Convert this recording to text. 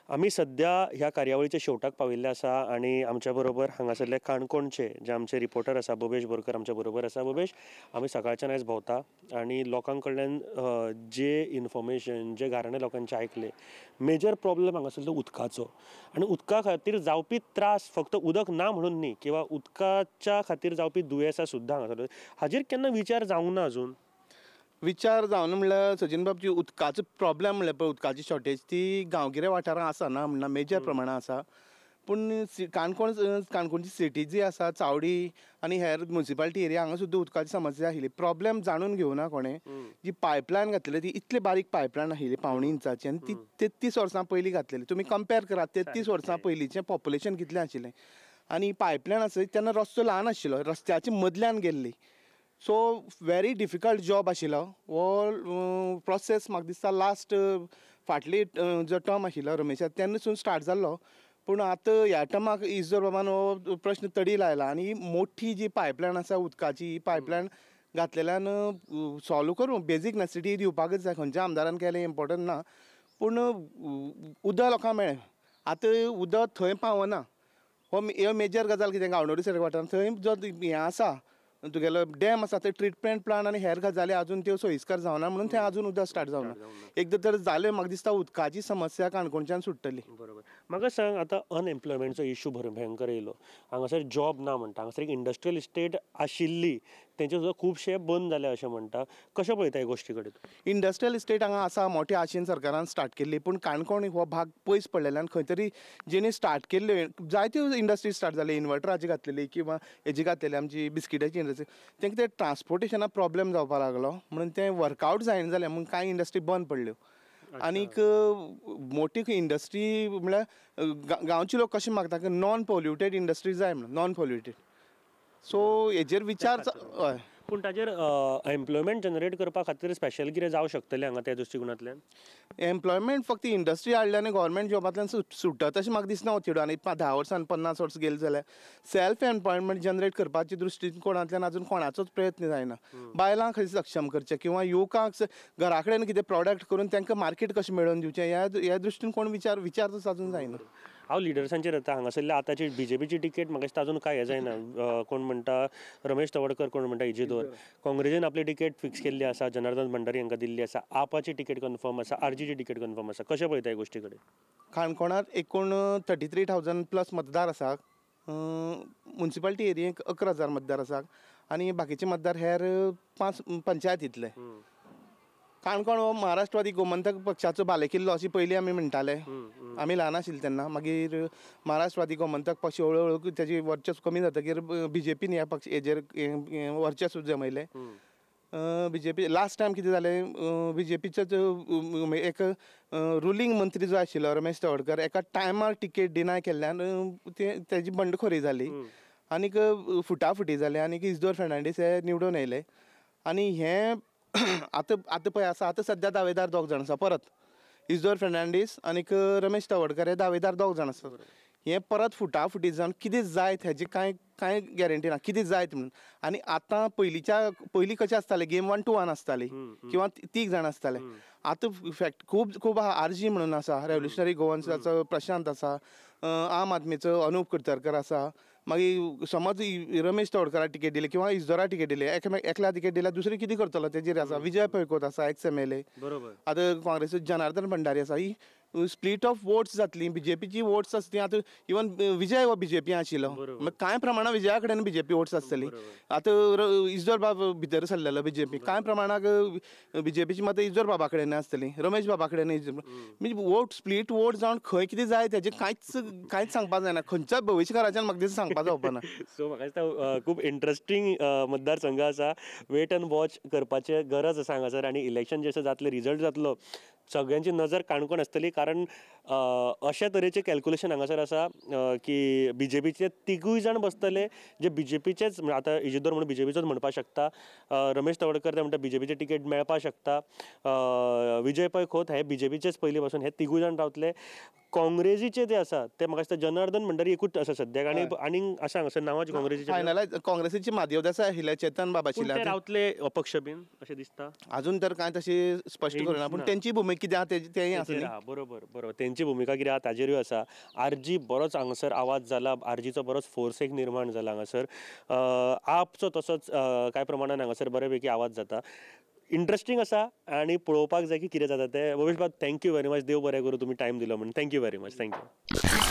आम्ही सध्या ह्या कार्यावळीच्या शेवटाक पाविल्ले आसा आणि आमच्या बरोबर हांगासरले काणकोणचे जे आमचे रिपोर्टर आसा भोबेश बोरकर आमच्या बरोबर आसा. भोबेश, आमी सकाळच्यान आयज भोंवता आणि लोकां कडल्यान जे इन्फॉर्मेशन जे गाराणे लोकांचे आयकले, मेजर प्रॉब्लेम हांगासरलो उदकाचो आणि उदका खातीर जावपी त्रास फक्त उदक ना म्हणून न्ही किंवा उदकाच्या खातीर जावपी दुयेंसां सुद्दां हांगासर हाजेर केन्ना विचार जावंक ना अजून. विचार जावन म्हणल्यार सचिन बाबजी उदकाचो प्रॉब्लेम म्हणल्यार पळय उदकाची शॉर्टेज ती गांवगिऱ्या वाठारांत आसा ना म्हणना मेजर प्रमाणात आसा. पूण काणकोणची सिटी जी आसा चावडी आनी हेर म्युनिसिपालिटी एरिया हांगा सुद्दां उदकाची समस्या आशिल्ली. प्रॉब्लेम जाणून घेवना कोणें. जी पायपलायन घातलेली ती इतली बारीक पायपलायन आशिल्ली 1.5 इंचाची आनी ती 33 वर्सां पयलीं घातलेली. तुमी कंपेर करात 33 वर्सां पयलींचें पॉप्युलेशन कितलें आशिल्लें आनी पायपलायन आसा तेन्ना रस्तो ल्हान आशिल्लो, रस्त्याच्या मदल्यान गेल्ली. सो व्हेरी डिफिकल्ट जॉब आशिल्लो हो प्रोसेस. म्हाका दिसता लास्ट फाटली जो टर्म आशिल्लो रमेशान तेन्नासून स्टार्ट जाल्लो. पूण आतां ह्या टर्माक इजोर बाबान हो प्रश्न तडी लायला आनी मोठी जी पायपलायन आसा उदकाची ही पायपलायन घातलेल्यान सॉल्व करूं बेजीक नेसेसिटी दिवपाकच जाय. खंयच्या आमदारान केलें इम्पॉर्टंट ना, पूण उदक लोकांक मेळ्ळें. आतां उदक थंय पावना हो मेजर गजाल कितें गांवडोंगरी सडक वाठारांत थंय जो हें आसा तुगेलो डॅम आसा ते ट्रिटमेंट प्लांट आनी हेर गजाली अजून त्यो सोयीस्कर जावना म्हणून थंय अजून उदक स्टार्ट जावना. एकदां तर जालें म्हाका दिसता उदकाची समस्या काणकोणच्यान सुट्टली. बरोबर. म्हाका सांग, आतां अनएम्प्लॉयमेंटचो इश्यू भयंकर येयलो. हांगासर जॉब ना म्हणटा, हांगासर एक इंडस्ट्रियल इस्टेट आशिल्ली तेंचे सुद्दां खुबशे बंद जाले अशें म्हणटा. कशें पळयता ह्या गोश्टी कडेन? इंडस्ट्रियल इस्टेट हांगा आसा मोठ्या आशेन सरकारान स्टार्ट केल्ली, पूण काणकोण हो भाग पयस पडलेल्यान खंय तरी जेणी स्टार्ट केल्ल्यो जायत्यो इंडस्ट्री स्टार्ट जाल्यो. इन्वर्टराची घातलेली किंवा हेजी घातलेली आमची बिस्किटाची इंडस्ट्री, तेंका ते ट्रान्सपोर्टेशना प्रॉब्लेम जावपाक लागलो म्हणून ते वर्कआवट जायना जालें म्हणून कांय इंडस्ट्री बंद पडल्यो. आनीक मोठी इंडस्ट्री म्हळ्यार गांवचे लोक कशें मागता की नॉन पोल्युटेड इंडस्ट्री जाय म्हणून, नॉन पोल्युटेड. सो हेजेर विचार हय. पूण ताजेर एम्प्लॉयमेंट जनरेट करपा खातीर स्पेशल कितें जावं शकतलें हांगा त्या दृश्टीकोनांतल्यान? एम्प्लॉयमेंट फक्त इंडस्ट्री हाडल्यार आनी गव्हर्मेंट जॉबांतल्यान सुट्टा तशें म्हाका दिसना चेडूं. आनी 10 वर्सां 50 वर्सां गेले जाल्यार सेल्फ एम्प्लॉयमेंट जनरेट करपाच्या दृश्टीकोनांतल्यान अजून कोणाचोच प्रयत्न जायना. बायलांक खंय सक्षम करचें किंवा युवकांक घरा कडेन कितें प्रॉडक्ट करून तांकां मार्केट कशें मेळोवन दिवचें ह्या दृश्टीन कोण विचारच अजून जायना. हांव लिडर्सांचेर येता. हांगासरल्या आतांची बीजेपीची तिकेट म्हाका दिसता अजून कांय हें जायना. कोण म्हणटा रमेश तवडकर, कोण म्हणटा इजिदोर. काँग्रेसीन आपली तिकेट फिक्स केल्ली आसा, जनार्दन भंडारी हांकां दिल्ली आसा. आपाची तिकेट कन्फर्म आसा, आरजीची तिकेट कन्फर्म आसा. कशें पळयता ह्या गोश्टी कडेन? काणकोणांत एकूण 33,000 प्लस मतदार आसा. म्युनिसिपालिटी एरियेक 11,000 मतदार आसा आनी बाकीचे मतदार हेर 5 पंचायतींतले. काणकोण हो महाराष्ट्रवादी गोमंतक पक्षाचो बालेकिल्लो अशी पयलीं आमी म्हणटाले. आमी ल्हान आशिल्ले तेन्ना. मागीर महाराष्ट्रवादी गोमंतक पक्ष हळू तेजी वर्चस्व कमी जातकीर बीजेपीन ह्या पक्ष हेजेर वर्चस्व जमयलें. बीजेपी लास्ट टायम कितें जालें, बीजेपीचोच एक रुलींग मंत्री जो आशिल्लो रमेश तवडकर एका टायमार तिकेट डिनाय केल्ल्यान तेजी बंडखोरी जाली आनीक फुटाफुटी जाली आनीक इजदोर फेर्नांडीस हे निवडून येयले. आनी हें आतां पळय आसा, आतां सद्या दावेदार 2 जाण आसा परत. इजदोर फेर्नांडीस आनीक रमेश तवडकर हे दावेदार 2 जाण आसा. हें परत फुटाफुटी जावन कितें जायत हेजी कांय गॅरंटी ना कितें जायत म्हणून. आनी आतां पयलीं कशें आसतालें गेम 1 to 1 आसताली किंवा 3 जाण आसताले. आतां खूब आरजी म्हणून आसा, रेव्होल्युशनरी गोवन्साचो प्रशांत आसा, आम आदमीचो अनूप कुडतरकर आसा. मागीर समज रमेश तवडकराक तिकेट दिली किंवा इजदोराक तिकेट दिली, एकल्या तिकेट दिल्यार दुसरी कितें करतलो तेजेर आसा. विजय पळयकोट आसा एक्स MLA. आतां काँग्रेसीचो जनार्दन भंडारी आसा. ही स्प्लीट ऑफ वोट्स जातली. बीजेपीची वोट्स आसा ती आतां इवन विजय हो बीजेपी आशिल्लो, कांय प्रमाणात विजया कडेन बीजेपी वोट्स आसतली. आतां इजदोर बाब भितर सरलेलो बीजेपी, कांय प्रमाणाक बीजेपीची मतां इजदोर बाबा कडेन आसतली, रमेश बाबा कडेन. म्हणजे वोट स्प्लीट वोट जावन खंय कितें जाय तेजें कांयच सांगपाक जायना. खंयच्याच भविश्यकाराच्यान म्हाका दिसता सांगपाक जावपाना. सो म्हाका दिसता खूब इंट्रस्टींग मतदारसंघ आसा. वेट एंड वॉच करपाची गरज आसा हांगासर. आनी इलेक्शन जसं जातलें, रिजल्ट जातलो, सगळ्यांची नजर काणकोण आसतली. कारण अशा तरेचें कॅल्क्युलेशन हांगासर आसा की बीजेपीचे 3 जाण बसतले जे बीजेपीचेच. आतां इजिदोर म्हणून बीजेपीचोच म्हणपाक शकता, रमेश तवडकर ते म्हणटा बीजेपीचे तिकेट मेळपाक शकता, विजय पै खोत हे बीजेपीचेच पयलीं पासून, हे 3 जाण रावतले. काँग्रेसीचे जे आसा ते म्हाका दिसता जनार्दन भंडारी एकूच आसा सद्याक आनी आसा हांगासर नांवांची काँग्रेसीची. काँग्रेसीची म्हादेव देसाय आशिल्ले, चेतन बाबा आशिल्ले, रावतले अपक्ष बीन अशें दिसता. अजून तर कांय तशी स्पश्ट करूना, पूण तेंची भुमिका भूमिका कितें आहा तेंय आसा न्ही. बरोबर बरोबर तेंची भुमिका कितें आहा ताजेरूय आसा. आरजी बरोच हांगासर आवाज जाला, आरजीचो बरोच फोर्स एक निर्माण जाला हांगासर. आपचो तसोच कांय प्रमाणान हांगासर बऱ्यापैकी आवाज जाता. इंट्रस्टींग आसा आनी पळोवपाक जाय की कितें जाता तें. भवेश बाब थँक्यू व्हेरी मच. देव बरें करूं, तुमी टायम दिलो म्हणून. Thank you very much. थँक्यू.